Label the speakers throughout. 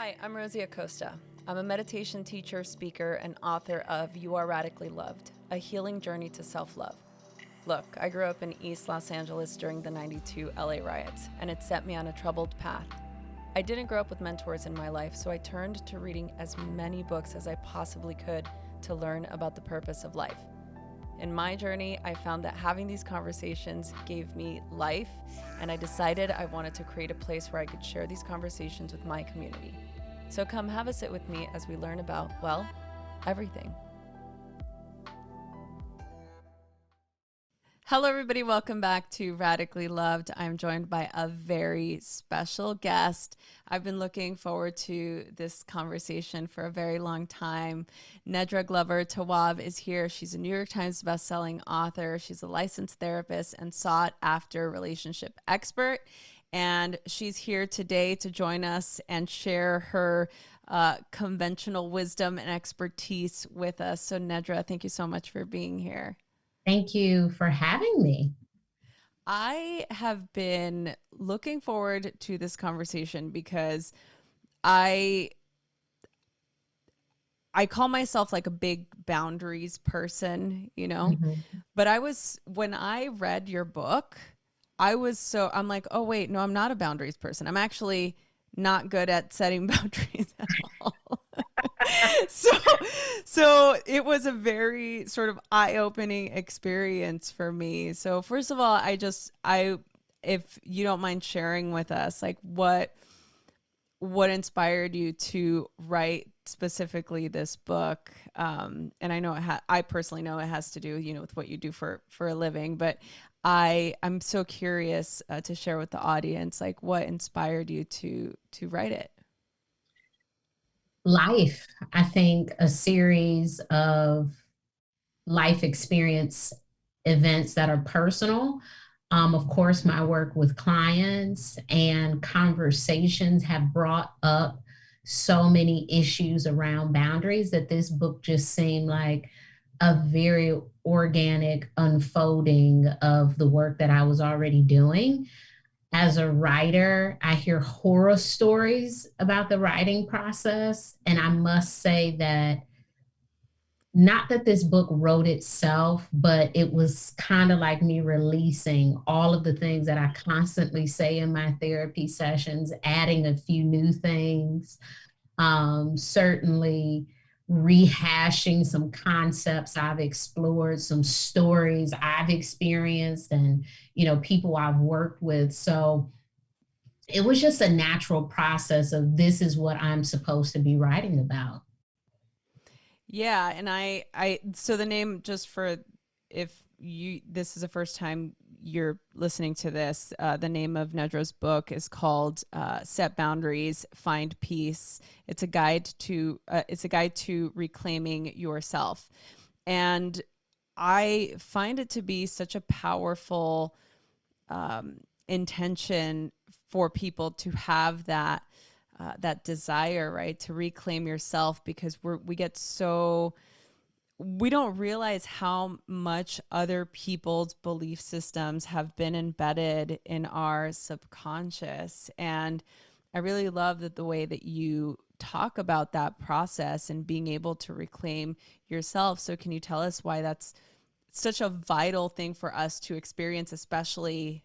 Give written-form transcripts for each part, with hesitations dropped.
Speaker 1: Hi, I'm Rosie Acosta. I'm a meditation teacher, speaker, and author of You Are Radically Loved, a healing journey to self-love. Look, I grew up in East Los Angeles during the '92 LA riots, and it set me on a troubled path. I didn't grow up with mentors in my life, so I turned to reading as many books as I possibly could to learn about the purpose of life. In my journey, I found that having these conversations gave me life, and I decided I wanted to create a place where I could share these conversations with my community. So come have a sit with me as we learn about, well, everything. Hello, everybody. Welcome back to Radically Loved. I'm joined by a very special guest. I've been looking forward to this conversation for a very long time. Nedra Tawwab is here. She's a New York Times bestselling author. She's a licensed therapist and sought after relationship expert. And she's here today to join us and share her conventional wisdom and expertise with us. So Nedra, thank you so much for being here.
Speaker 2: Thank you for having me.
Speaker 1: I have been looking forward to this conversation because I call myself like a big boundaries person, but when I read your book, I'm like, oh wait, no, I'm not a boundaries person. I'm actually not good at setting boundaries at all. so so it was a very sort of eye-opening experience for me. So first of all, I if you don't mind sharing with us, like what inspired you to write specifically this book? And I know I personally know it has to do, with what you do for a living, but I'm so curious to share with the audience, like what inspired you to write it.
Speaker 2: Life, I think a series of life experience events that are personal. Of course, my work with clients and conversations have brought up so many issues around boundaries that this book just seemed like a very organic unfolding of the work that I was already doing. As a writer, I hear horror stories about the writing process. And I must say that not that this book wrote itself, but it was kind of like me releasing all of the things that I constantly say in my therapy sessions, adding a few new things, certainly rehashing some concepts I've explored, some stories I've experienced, and people I've worked with. So it was just a natural process of this is what I'm supposed to be writing about.
Speaker 1: Yeah, and so the name, just for if this is the first time you're listening to this, the name of Nedra's book is called Set Boundaries, Find Peace. It's a guide to reclaiming yourself. And I find it to be such a powerful intention for people to have that desire, right, to reclaim yourself, because we don't realize how much other people's belief systems have been embedded in our subconscious. And I really love that the way that you talk about that process and being able to reclaim yourself. So can you tell us why that's such a vital thing for us to experience, especially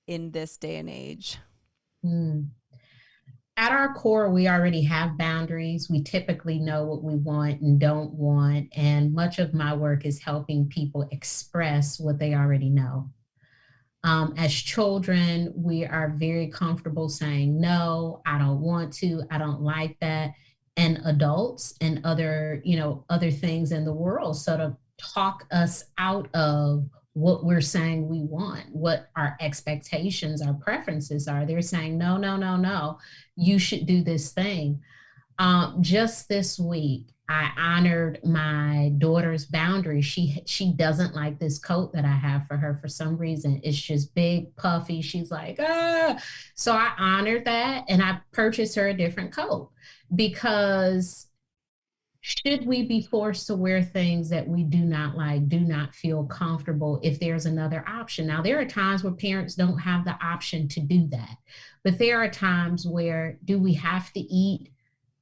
Speaker 1: in this day and age?
Speaker 2: Mm. At our core, we already have boundaries. We typically know what we want and don't want. And much of my work is helping people express what they already know. As children, we are very comfortable saying, no, I don't want to, I don't like that. And adults and other things in the world sort of talk us out of what we're saying we want, what our expectations, our preferences are. They're saying, no, no, no, no, you should do this thing. Just this week, I honored my daughter's boundary. She doesn't like this coat that I have for her for some reason. It's just big, puffy. She's like, ah. So I honored that and I purchased her a different coat because should we be forced to wear things that we do not like, do not feel comfortable if there's another option? Now, there are times where parents don't have the option to do that, but there are times where do we have to eat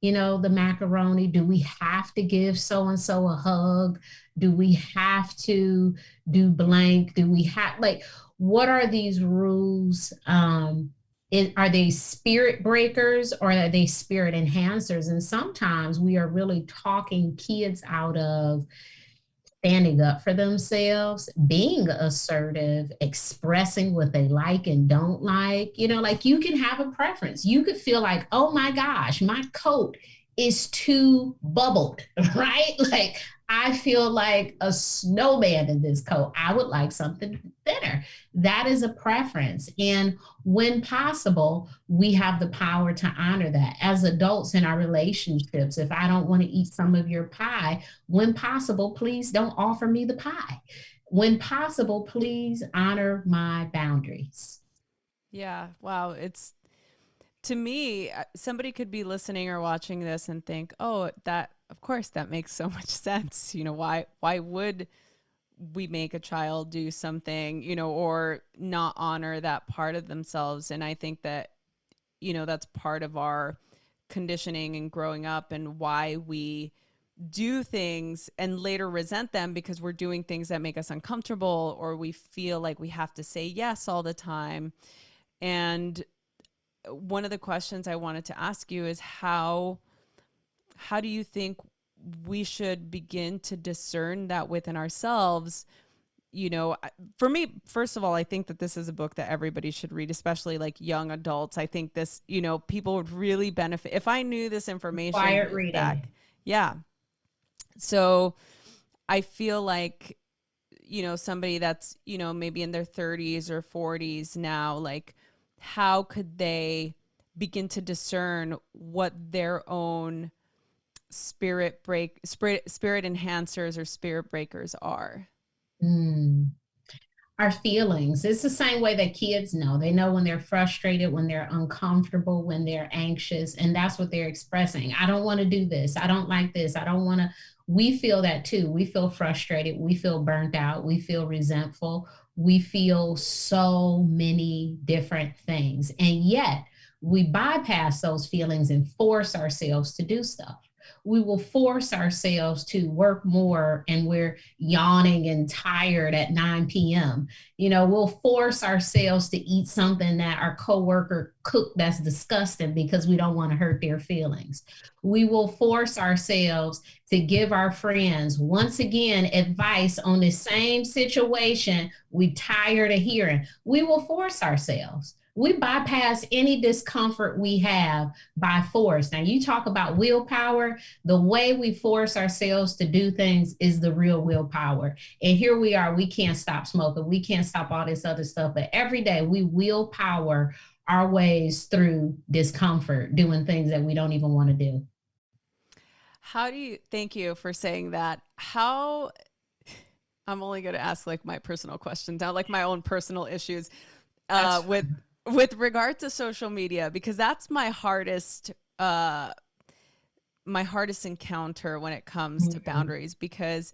Speaker 2: the macaroni? Do we have to give so and so a hug? Do we have to do blank? Do we have, like, what are these rules? Are they spirit breakers or are they spirit enhancers? And sometimes we are really talking kids out of standing up for themselves, being assertive, expressing what they like and don't like. Like, you can have a preference. You could feel like, oh my gosh, my coat is too bubbled, right? Like, I feel like a snowman in this coat. I would like something thinner. That is a preference. And when possible, we have the power to honor that. As adults in our relationships, if I don't want to eat some of your pie, when possible, please don't offer me the pie. When possible, please honor my boundaries.
Speaker 1: Yeah. Wow. It's, to me, somebody could be listening or watching this and think, "Oh, that of course that makes so much sense. Why would we make a child do something, or not honor that part of themselves?" And I think that, that's part of our conditioning and growing up, and why we do things and later resent them because we're doing things that make us uncomfortable, or we feel like we have to say yes all the time. And one of the questions I wanted to ask you is how do you think we should begin to discern that within ourselves? For me, first of all, I think that this is a book that everybody should read, especially like young adults. I think this, people would really benefit if I knew this information
Speaker 2: Required reading.
Speaker 1: back. Yeah. So I feel like, somebody that's, maybe in their 30s or 40s now, like, how could they begin to discern what their own spirit enhancers or spirit breakers are?
Speaker 2: Mm. Our feelings. It's the same way that kids know. They know when they're frustrated, when they're uncomfortable, when they're anxious, and that's what they're expressing. I don't want to do this. I don't like this. I don't want to. We feel that too. We feel frustrated. We feel burnt out. We feel resentful. We feel so many different things. And yet we bypass those feelings and force ourselves to do stuff. We will force ourselves to work more and we're yawning and tired at 9 p.m. We'll force ourselves to eat something that our coworker cooked that's disgusting because we don't want to hurt their feelings. We will force ourselves to give our friends, once again, advice on the same situation we tired of hearing. We will force ourselves. We bypass any discomfort we have by force. Now, you talk about willpower. The way we force ourselves to do things is the real willpower. And here we are, we can't stop smoking. We can't stop all this other stuff. But every day we willpower our ways through discomfort, doing things that we don't even want to do.
Speaker 1: Thank you for saying that. I'm only going to ask like my personal questions now, like my own personal issues, with regard to social media, because that's my hardest encounter when it comes to boundaries. Because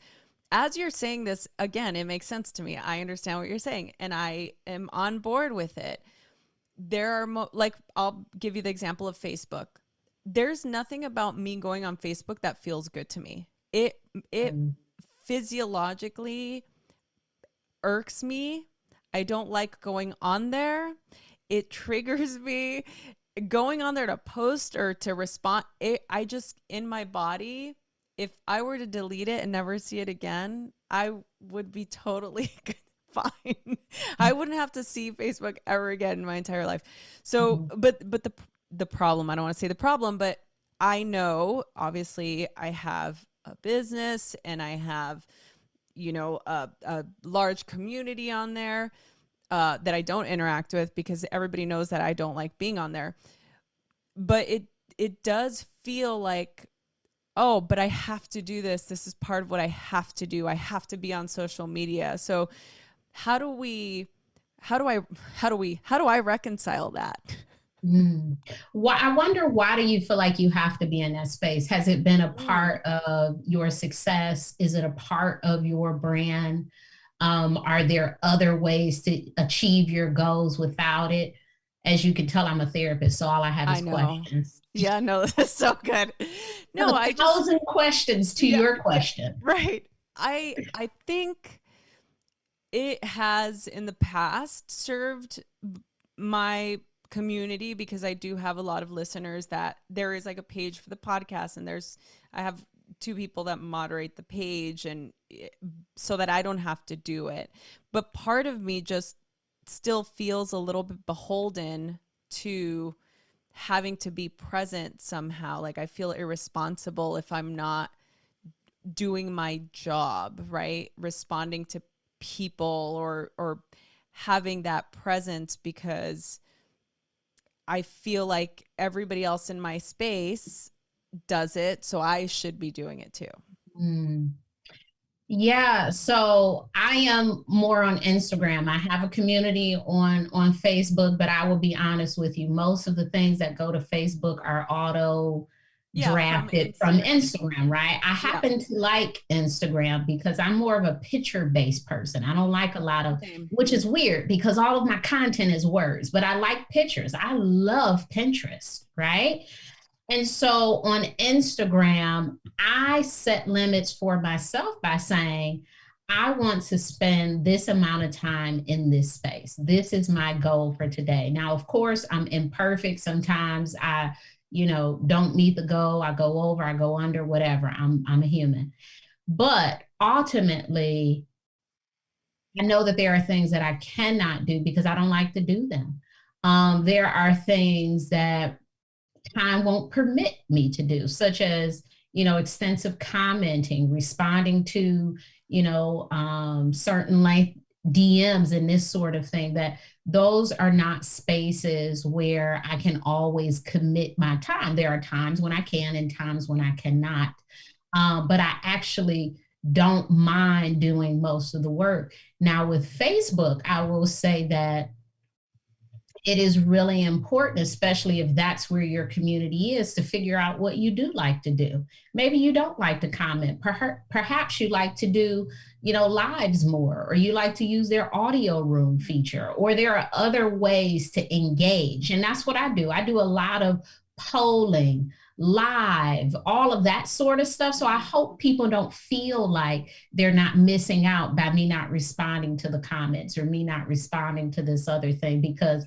Speaker 1: as you're saying this, again, it makes sense to me. I understand what you're saying and I am on board with it. There are like, I'll give you the example of Facebook. There's nothing about me going on Facebook that feels good to me. It physiologically irks me. I don't like going on there. It triggers me. Going on there to post or to respond, I just, in my body, if I were to delete it and never see it again, I would be totally fine. I wouldn't have to see Facebook ever again in my entire life. So, but the problem, I don't want to say the problem, but I know obviously I have a business and I have, a large community on there that I don't interact with because everybody knows that I don't like being on there. But it does feel like, oh, but I have to do this. This is part of what I have to do. I have to be on social media. So how do I reconcile that?
Speaker 2: Why, I wonder, why do you feel like you have to be in that space? Has it been a
Speaker 1: Mm.
Speaker 2: part of your success? Is it a part of your brand? Are there other ways to achieve your goals without it? As you can tell, I'm a therapist, so all I have
Speaker 1: I
Speaker 2: is
Speaker 1: know.
Speaker 2: questions.
Speaker 1: Yeah, no, that's so good.
Speaker 2: I
Speaker 1: No,
Speaker 2: have
Speaker 1: I
Speaker 2: a
Speaker 1: just,
Speaker 2: thousand questions to
Speaker 1: yeah,
Speaker 2: your
Speaker 1: yeah,
Speaker 2: question.
Speaker 1: right. I think it has in the past served my community, because I do have a lot of listeners that there is like a page for the podcast, and I have two people that moderate the page, and so that I don't have to do it. But part of me just still feels a little bit beholden to having to be present somehow. Like I feel irresponsible if I'm not doing my job, right? Responding to people, or having that presence, because I feel like everybody else in my space does it, so I should be doing it too.
Speaker 2: Mm. Yeah, so I am more on Instagram. I have a community on Facebook, but I will be honest with you, most of the things that go to Facebook are auto
Speaker 1: Yeah, from
Speaker 2: drafted from
Speaker 1: Instagram.
Speaker 2: Instagram, right? I
Speaker 1: Yeah,
Speaker 2: happen to like Instagram because I'm more of a picture-based person. I don't like a lot of,
Speaker 1: same.
Speaker 2: which is weird because all of my content is words, but I like pictures. I love Pinterest, right? And so on Instagram, I set limits for myself by saying, I want to spend this amount of time in this space. This is my goal for today. Now, of course, I'm imperfect. Sometimes I, don't meet the goal. I go over, I go under, whatever. I'm a human. But ultimately, I know that there are things that I cannot do because I don't like to do them. There are things that time won't permit me to do, such as, extensive commenting, responding to, certain length DMs and this sort of thing, that those are not spaces where I can always commit my time. There are times when I can and times when I cannot. But I actually don't mind doing most of the work. Now, with Facebook, I will say that it is really important, especially if that's where your community is, to figure out what you do like to do. Maybe you don't like to comment. Perhaps you like to do, lives more, or you like to use their audio room feature, or there are other ways to engage. And that's what I do. I do a lot of polling, live, all of that sort of stuff. So I hope people don't feel like they're not missing out by me not responding to the comments or me not responding to this other thing, because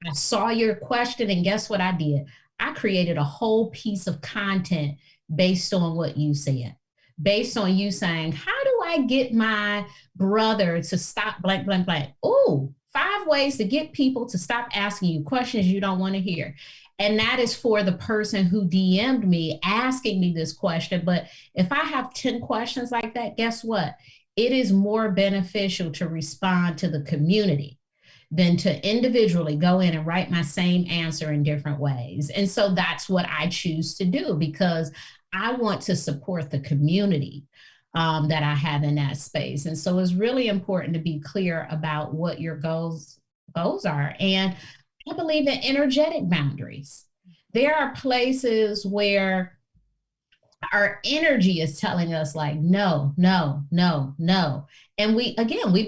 Speaker 2: I saw your question, and guess what I did? I created a whole piece of content based on what you said, based on you saying, how do I get my brother to stop blank, blank, blank? Oh, 5 ways to get people to stop asking you questions you don't want to hear. And that is for the person who DM'd me asking me this question. But if I have 10 questions like that, guess what? It is more beneficial to respond to the community than to individually go in and write my same answer in different ways. And so that's what I choose to do, because I want to support the community that I have in that space. And so it's really important to be clear about what your goals are. And I believe in energetic boundaries. There are places where our energy is telling us like, no, no, no, no. And we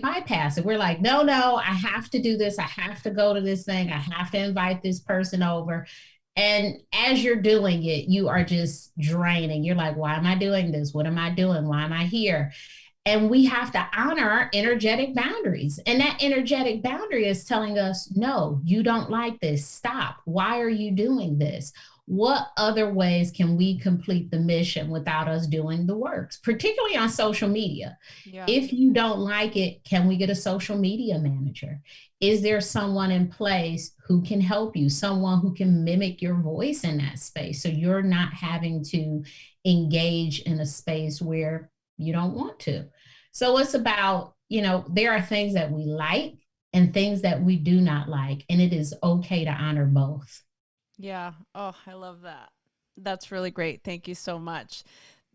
Speaker 2: bypass it. We're like, no, no, I have to do this. I have to go to this thing. I have to invite this person over. And as you're doing it, you are just draining. You're like, why am I doing this? What am I doing? Why am I here? And we have to honor our energetic boundaries. And that energetic boundary is telling us, no, you don't like this. Stop. Why are you doing this? What other ways can we complete the mission without us doing the works, particularly on social media?
Speaker 1: Yeah.
Speaker 2: If you don't like it, can we get a social media manager? Is there someone in place who can help you, someone who can mimic your voice in that space, so you're not having to engage in a space where you don't want to? So it's about, there are things that we like and things that we do not like, and it is okay to honor both.
Speaker 1: Yeah. Oh, I love that. That's really great. Thank you so much.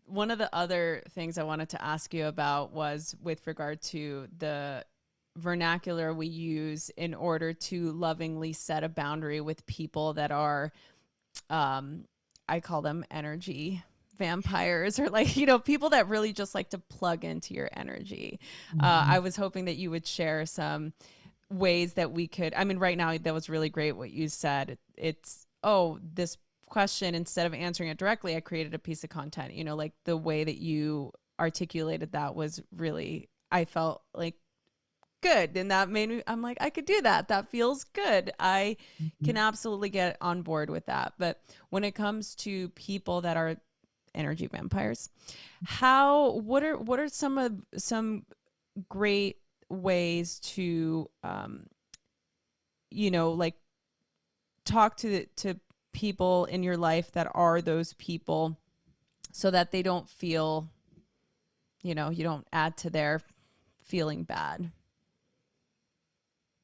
Speaker 1: One of the other things I wanted to ask you about was with regard to the vernacular we use in order to lovingly set a boundary with people that are, um, I call them energy vampires, or like, people that really just like to plug into your energy.
Speaker 2: Mm-hmm.
Speaker 1: I was hoping that you would share some ways that we could, I mean, right now that was really great what you said. It's, oh, this question, instead of answering it directly, I created a piece of content, you know, like the way that you articulated that was really, I felt like good. And that made me, I'm like, I could do that. That feels good. I can absolutely get on board with that. But when it comes to people that are energy vampires, what are some great ways to, you know, like talk to people in your life that are those people so that they don't feel, you know, you don't add to their feeling bad?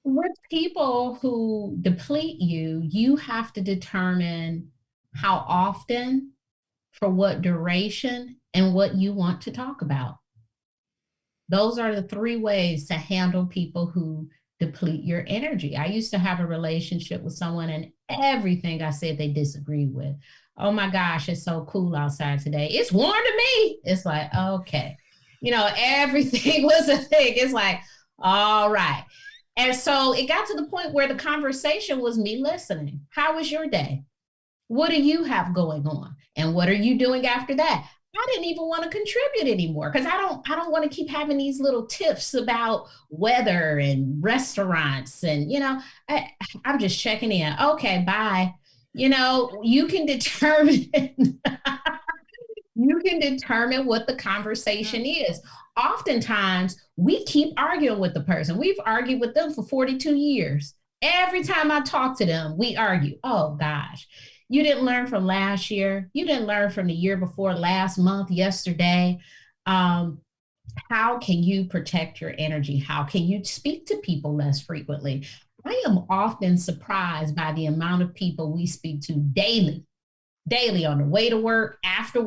Speaker 2: With people who deplete you, you have to determine how often, for what duration, and what you want to talk about. Those are the three ways to handle people who deplete your energy. I used to have a relationship with someone, and everything I said they disagreed with. Oh my gosh, it's so cool outside today. It's warm to me. It's like, okay. You know, everything was a thing. It's like, all right. And so it got to the point where the conversation was me listening. How was your day? What do you have going on? And what are you doing after that? I didn't even want to contribute anymore because I don't want to keep having these little tips about weather and restaurants and I'm just checking in. Okay, bye. You know, you can determine you can determine what the conversation is. Oftentimes, we keep arguing with the person. We've argued with them for 42 years. Every time I talk to them, we argue. Oh gosh, you didn't learn from last year. You didn't learn from the year before, last month, yesterday. Um, how can you protect your energy? How can you speak to people less frequently? I am often surprised by the amount of people we speak to daily on the way to work, after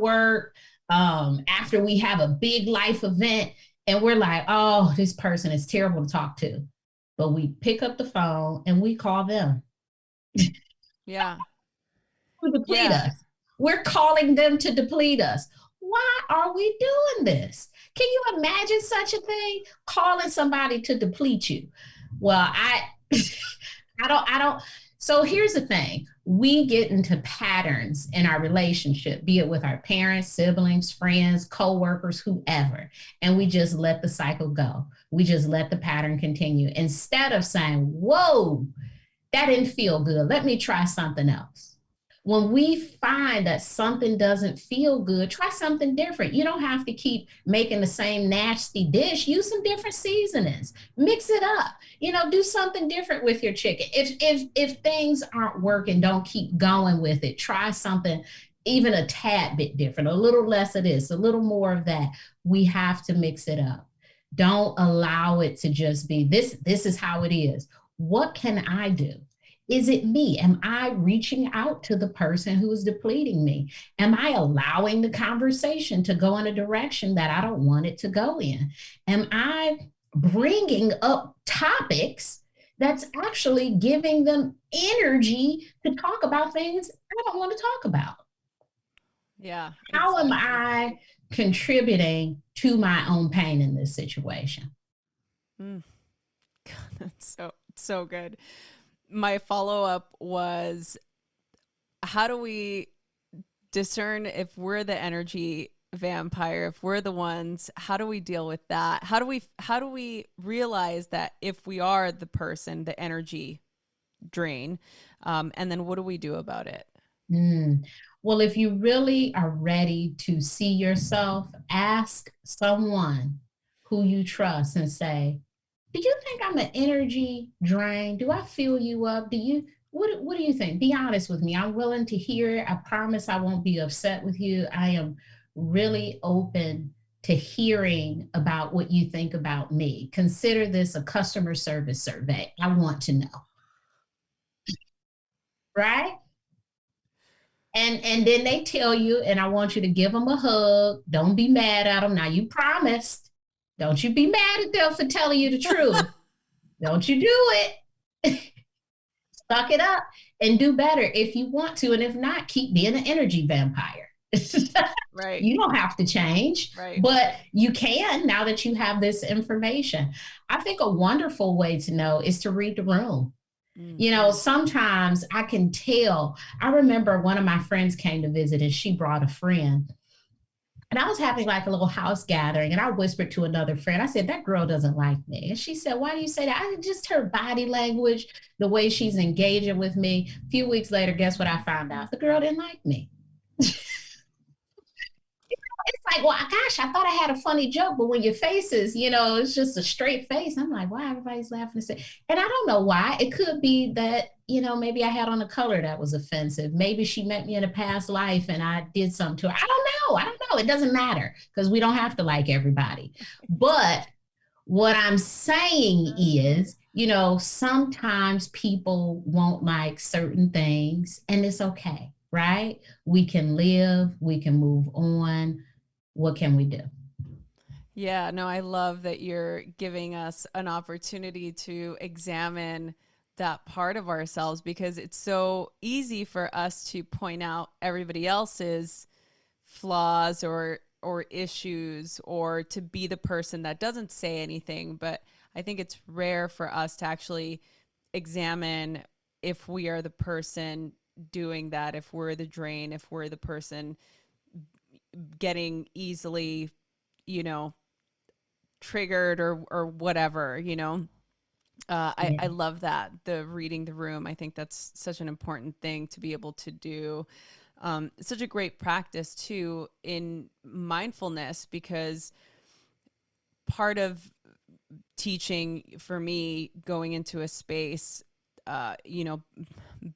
Speaker 2: we have a big life event, and we're like, oh, this person is terrible to talk to. But we pick up the phone and we call them.
Speaker 1: Yeah.
Speaker 2: To deplete
Speaker 1: Yeah.
Speaker 2: us. We're calling them to deplete us. Why are we doing this? Can you imagine such a thing? Calling somebody to deplete you. Well, I don't. So here's the thing. We get into patterns in our relationship, be it with our parents, siblings, friends, coworkers, whoever, and we just let the cycle go. We just let the pattern continue instead of saying, whoa, that didn't feel good. Let me try something else. When we find that something doesn't feel good, try something different. You don't have to keep making the same nasty dish. Use some different seasonings. Mix it up. You know, do something different with your chicken. If things aren't working, don't keep going with it. Try something even a tad bit different, a little less of this, a little more of that. We have to mix it up. Don't allow it to just be this. This is how it is. What can I do? Is it me? Am I reaching out to the person who is depleting me? Am I allowing the conversation to go in a direction that I don't want it to go in? Am I bringing up topics that's actually giving them energy to talk about things I don't want to talk about?
Speaker 1: Yeah.
Speaker 2: How am
Speaker 1: Exactly.
Speaker 2: I contributing to my own pain in this situation?
Speaker 1: Mm. God, that's so good. My follow up was, how do we discern if we're the energy vampire, if we're the ones, how do we deal with that? How do we realize that if we are the person, the energy drain, and then what do we do about it?
Speaker 2: Mm. Well, if you really are ready to see yourself, ask someone who you trust and say, do you think I'm an energy drain? Do I fill you up? What do you think? Be honest with me. I'm willing to hear it. I promise I won't be upset with you. I am really open to hearing about what you think about me. Consider this a customer service survey. I want to know, right? And then they tell you, and I want you to give them a hug. Don't be mad at them. Now you promised. Don't you be mad at them for telling you the truth. Don't you do it. Suck it up and do better if you want to. And if not, keep being an energy vampire.
Speaker 1: Right.
Speaker 2: You don't have to change,
Speaker 1: Right.
Speaker 2: but you can now that you have this information. I think a wonderful way to know is to read the room.
Speaker 1: Mm-hmm.
Speaker 2: Sometimes I can tell. I remember one of my friends came to visit and she brought a friend. And I was having like a little house gathering, and I whispered to another friend, I said, that girl doesn't like me. And she said, why do you say that? I just her body language, the way she's engaging with me. A few weeks later, guess what I found out? The girl didn't like me. It's like, well, gosh, I thought I had a funny joke, but when your face is, it's just a straight face. I'm like, why everybody's laughing? And I don't know why. It could be that, maybe I had on a color that was offensive. Maybe she met me in a past life and I did something to her. I don't know. I don't know. It doesn't matter because we don't have to like everybody. But what I'm saying is, sometimes people won't like certain things and it's okay, right? We can live, we can move on. What can we do?
Speaker 1: Yeah, no, I love that you're giving us an opportunity to examine that part of ourselves because it's so easy for us to point out everybody else's flaws or issues or to be the person that doesn't say anything, but I think it's rare for us to actually examine if we are the person doing that, if we're the drain, if we're the person getting easily, you know, triggered or whatever, you know.
Speaker 2: Yeah.
Speaker 1: I love that, the reading the room. I think that's such an important thing to be able to do. It's such a great practice too in mindfulness because part of teaching for me going into a space, you know,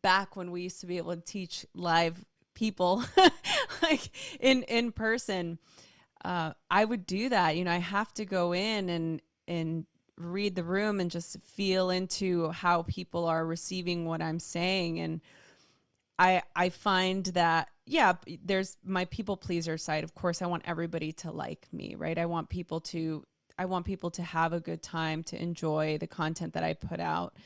Speaker 1: back when we used to be able to teach live people like in person, I would do that. You know, I have to go in and read the room and just feel into how people are receiving what I'm saying. And I find that, yeah, there's my people pleaser side. Of course, I want everybody to like me, right? I want people to have a good time, to enjoy the content that I put out.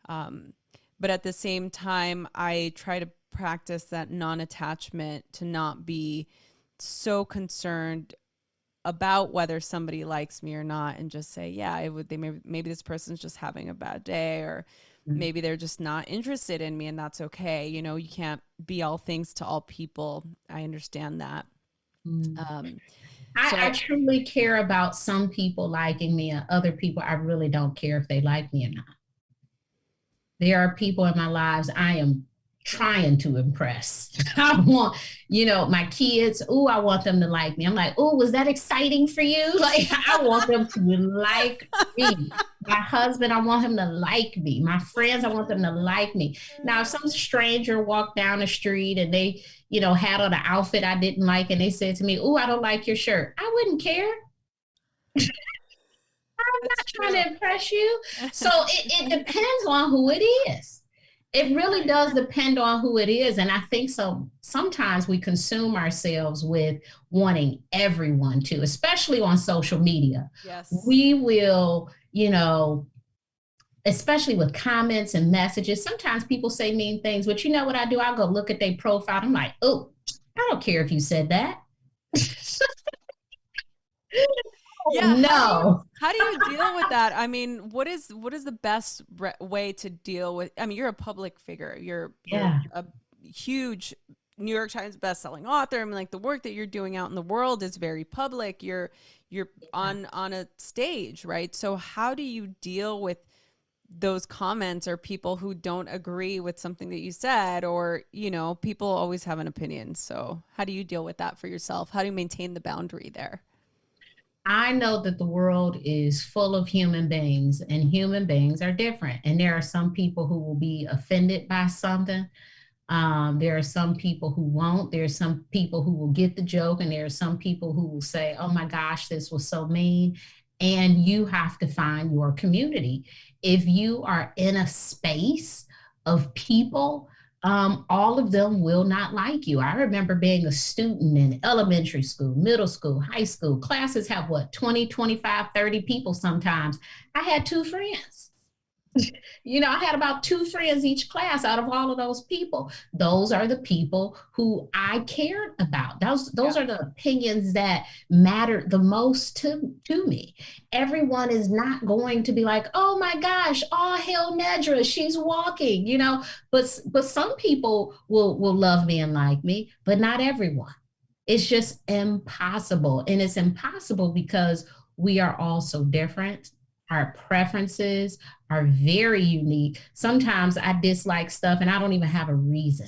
Speaker 1: Um, but at the same time, I try to practice that non-attachment, to not be so concerned about whether somebody likes me or not, and just say, yeah, it would, they maybe this person's just having a bad day, or maybe they're just not interested in me, and that's okay. You know, you can't be all things to all people. I understand that.
Speaker 2: Mm.
Speaker 1: Um, so
Speaker 2: I truly care about some people liking me and other people, I really don't care if they like me or not. There are people in my lives I am trying to impress. I want, my kids, oh, I want them to like me. I'm like, oh, was that exciting for you? Like, I want them to like me. My husband, I want him to like me. My friends, I want them to like me. Now, if some stranger walked down the street and they, had on an outfit I didn't like and they said to me, oh, I don't like your shirt, I wouldn't care.
Speaker 1: that's
Speaker 2: Not trying
Speaker 1: true.
Speaker 2: to impress you. So it depends on who it is. It really
Speaker 1: Right.
Speaker 2: does depend on who it is. And I think so sometimes we consume ourselves with wanting everyone to, especially on social media.
Speaker 1: Yes.
Speaker 2: We will, especially with comments and messages. Sometimes people say mean things, but you know what I do? I'll go look at their profile. I'm like, oh, I don't care if you said that. Oh,
Speaker 1: Yeah,
Speaker 2: no.
Speaker 1: how do you deal with that? I mean, what is the best way to deal with? I mean, you're a public figure. You're
Speaker 2: Yeah.
Speaker 1: a huge New York Times best-selling author. I mean, like, the work that you're doing out in the world is very public. You're on a stage, right? So how do you deal with those comments or people who don't agree with something that you said, or, you know, people always have an opinion. So how do you deal with that for yourself? How do you maintain the boundary there?
Speaker 2: I know that the world is full of human beings and human beings are different. And there are some people who will be offended by something. There are some people who won't. There are some people who will get the joke. And there are some people who will say, oh my gosh, this was so mean. And you have to find your community. If you are in a space of people, all of them will not like you. I remember being a student in elementary school, middle school, high school. Classes have what, 20, 25, 30 people sometimes. I had two friends. I had about 2 friends each class out of all of those people. Those are the people who I cared about. Those
Speaker 1: Yeah.
Speaker 2: are the opinions that mattered the most to me. Everyone is not going to be like, oh my gosh, all hail Nedra, she's walking, but some people will love me and like me, but not everyone. It's just impossible. And it's impossible because we are all so different. Our preferences are very unique. Sometimes I dislike stuff and I don't even have a reason,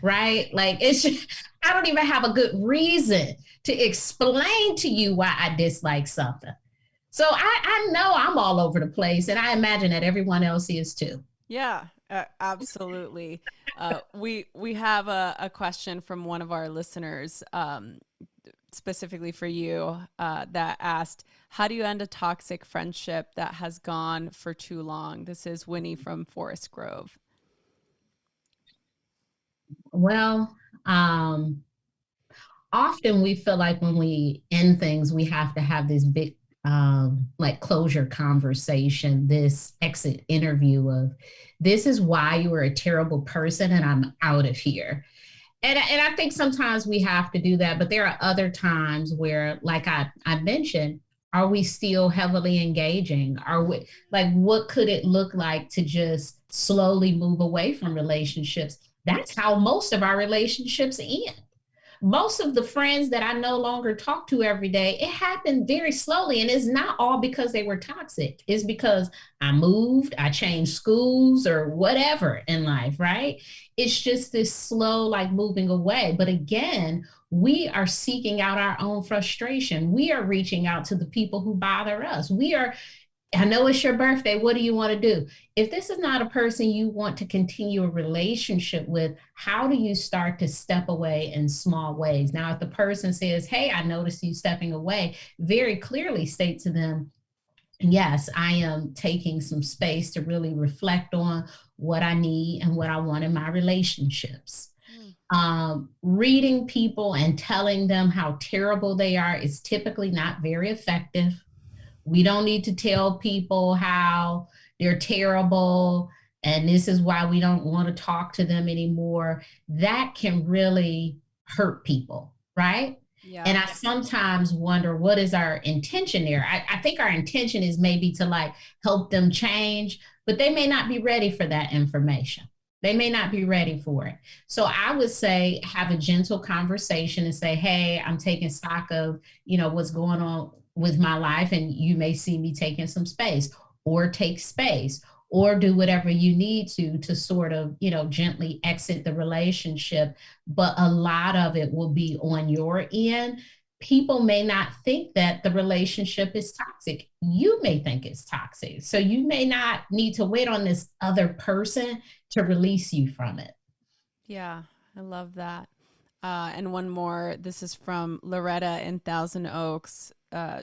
Speaker 2: right? Like it's just, I don't even have a good reason to explain to you why I dislike something. So I know I'm all over the place, and I imagine that everyone else is too.
Speaker 1: Yeah, absolutely. We have a question from one of our listeners, specifically for you, that asked, "How do you end a toxic friendship that has gone for too long?" This is Winnie from Forest Grove.
Speaker 2: Well, often we feel like when we end things, we have to have this big like closure conversation, this exit interview of this is why you were a terrible person and I'm out of here. And I think sometimes we have to do that, but there are other times where, like I mentioned, are we still heavily engaging? Are we like, what could it look like to just slowly move away from relationships? That's how most of our relationships end. Most of the friends that I no longer talk to every day, it happened very slowly. And it's not all because they were toxic. It's because I moved, I changed schools or whatever in life, right? It's just this slow, like moving away. But again, we are seeking out our own frustration. We are reaching out to the people who bother us. I know it's your birthday. What do you want to do? If this is not a person you want to continue a relationship with, how do you start to step away in small ways? Now, if the person says, hey, I noticed you stepping away, very clearly state to them, yes, I am taking some space to really reflect on what I need and what I want in my relationships. Reading people and telling them how terrible they are is typically not very effective. We don't need to tell people how they're terrible and this is why we don't want to talk to them anymore. That can really hurt people, right?
Speaker 1: Yeah.
Speaker 2: And I sometimes wonder what is our intention there. I think our intention is maybe to like help them change, but they may not be ready for that information. They may not be ready for it. So I would say have a gentle conversation and say, hey, I'm taking stock of, what's going on with my life, and you may see me taking some space, or take space, or do whatever you need to sort of, gently exit the relationship. But a lot of it will be on your end. People may not think that the relationship is toxic. You may think it's toxic. So you may not need to wait on this other person to release you from it.
Speaker 1: Yeah, I love that. And one more. This is from Loretta in Thousand Oaks.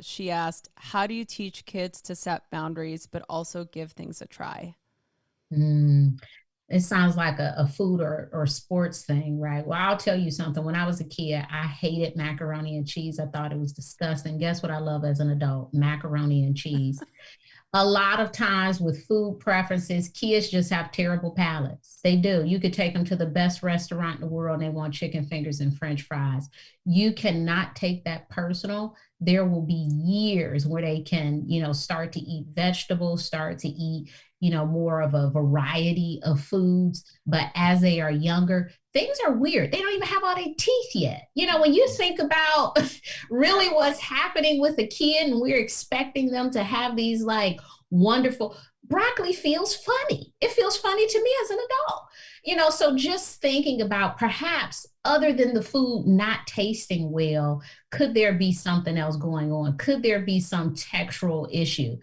Speaker 1: She asked, "How do you teach kids to set boundaries, but also give things a try?"
Speaker 2: Mm, it sounds like a food or sports thing, right? Well, I'll tell you something. When I was a kid, I hated macaroni and cheese. I thought it was disgusting. Guess what I love as an adult? Macaroni and cheese. A lot of times with food preferences, kids just have terrible palates. They do. You could take them to the best restaurant in the world and they want chicken fingers and French fries. You cannot take that personal. There will be years where they can, start to eat vegetables, start to eat, more of a variety of foods. But as they are younger, things are weird. They don't even have all their teeth yet. When you think about really what's happening with a kid and we're expecting them to have these like wonderful broccoli feels funny. It feels funny to me as an adult. So just thinking about perhaps other than the food not tasting well, could there be something else going on? Could there be some textural issue?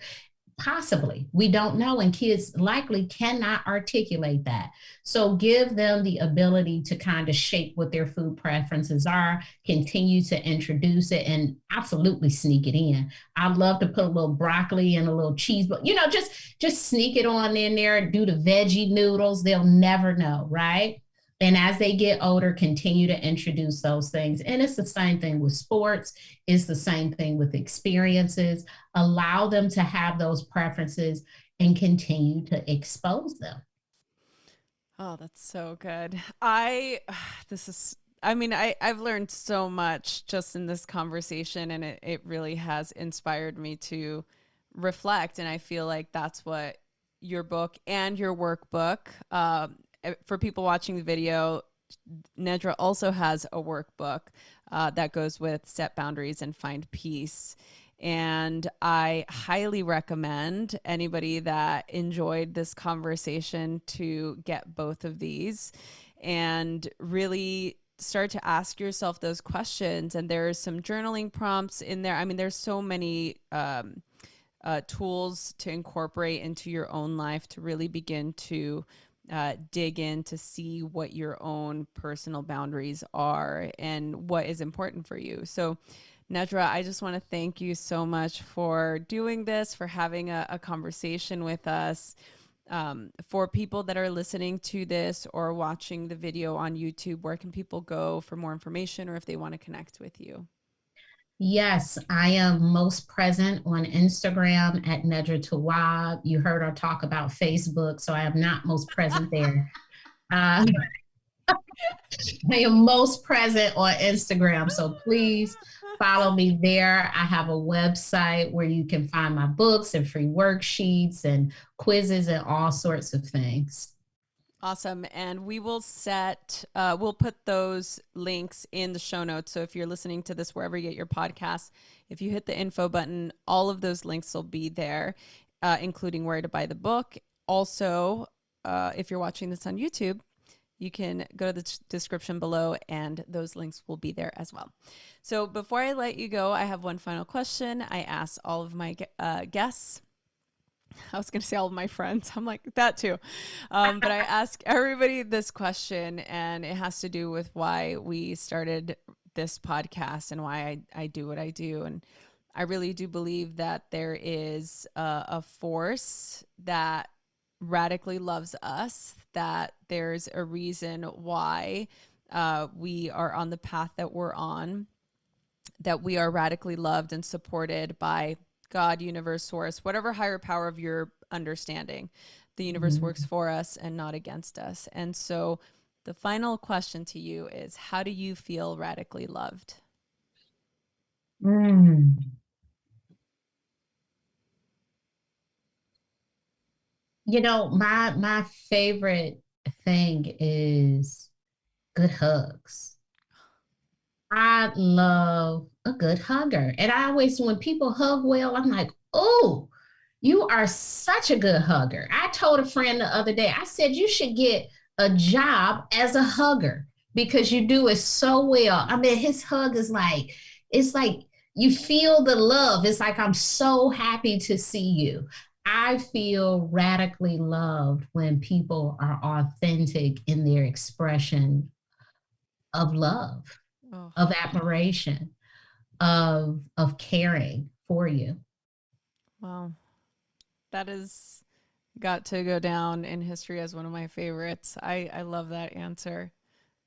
Speaker 2: Possibly. We don't know, and kids likely cannot articulate that. So give them the ability to kind of shape what their food preferences are, continue to introduce it, and absolutely sneak it in. I'd love to put a little broccoli and a little cheese, but just sneak it on in there, do the veggie noodles. They'll never know, right? And as they get older, continue to introduce those things. And it's the same thing with sports. It's the same thing with experiences. Allow them to have those preferences and continue to expose them.
Speaker 1: Oh, that's so good. This is, I've learned so much just in this conversation, and it really has inspired me to reflect. And I feel like that's what your book and your workbook, for people watching the video, Nedra also has a workbook that goes with Set Boundaries and Find Peace. And I highly recommend anybody that enjoyed this conversation to get both of these and really start to ask yourself those questions. And there's some journaling prompts in there. I mean, there's so many tools to incorporate into your own life to really begin to dig in to see what your own personal boundaries are and what is important for you. So, Nedra, I just want to thank you so much for doing this, for having a conversation with us. For people that are listening to this or watching the video on YouTube, where can people go for more information or if they want to connect with you?
Speaker 2: Yes, I am most present on Instagram at Nedra Tawwab. You heard her talk about Facebook, so I am not most present there. Uh, I am most present on Instagram, so please follow me there. I have a website where you can find my books and free worksheets and quizzes and all sorts of things.
Speaker 1: Awesome. And we will we'll put those links in the show notes. So if you're listening to this wherever you get your podcasts, if you hit the info button, all of those links will be there, including where to buy the book. Also, if you're watching this on YouTube, you can go to the description below and those links will be there as well. So before I let you go, I have one final question. I ask all of my guests. I was going to say all of my friends. I'm like, that too. But I ask everybody this question, and it has to do with why we started this podcast and why I do what I do. And I really do believe that there is a force that radically loves us, that there's a reason why we are on the path that we're on, that we are radically loved and supported by God, universe, source, whatever higher power of your understanding. The universe works for us and not against us. And so the final question to you is, how do you feel radically loved?
Speaker 2: Mm. You know, my favorite thing is good hugs. I love a good hugger. And I always, when people hug well, I'm like, oh, you are such a good hugger. I told a friend the other day, I said, you should get a job as a hugger because you do it so well. I mean, his hug is like, it's like you feel the love. It's like, I'm so happy to see you. I feel radically loved when people are authentic in their expression of love, of admiration, of caring for you.
Speaker 1: Wow. That has got to go down in history as one of my favorites. I love that answer.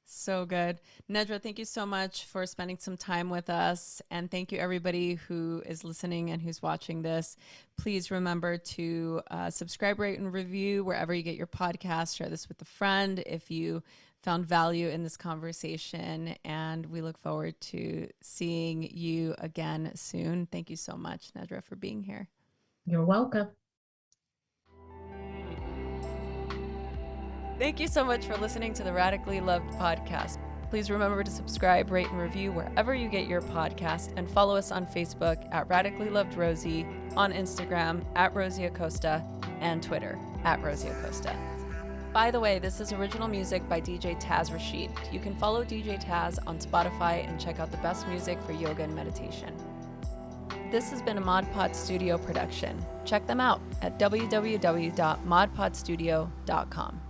Speaker 1: So good. Nedra, thank you so much for spending some time with us. And thank you, everybody who is listening and who's watching this. Please remember to subscribe, rate, and review wherever you get your podcast. Share this with a friend if you found value in this conversation. And we look forward to seeing you again soon. Thank you so much, Nedra, for being here.
Speaker 2: You're welcome.
Speaker 1: Thank you so much for listening to the Radically Loved podcast. Please remember to subscribe, rate, and review wherever you get your podcast, and follow us on Facebook at Radically Loved Rosie, on Instagram at Rosie Acosta, and Twitter at Rosie Acosta. By the way, this is original music by DJ Taz Rashid. You can follow DJ Taz on Spotify and check out the best music for yoga and meditation. This has been a Mod Pod Studio production. Check them out at www.modpodstudio.com.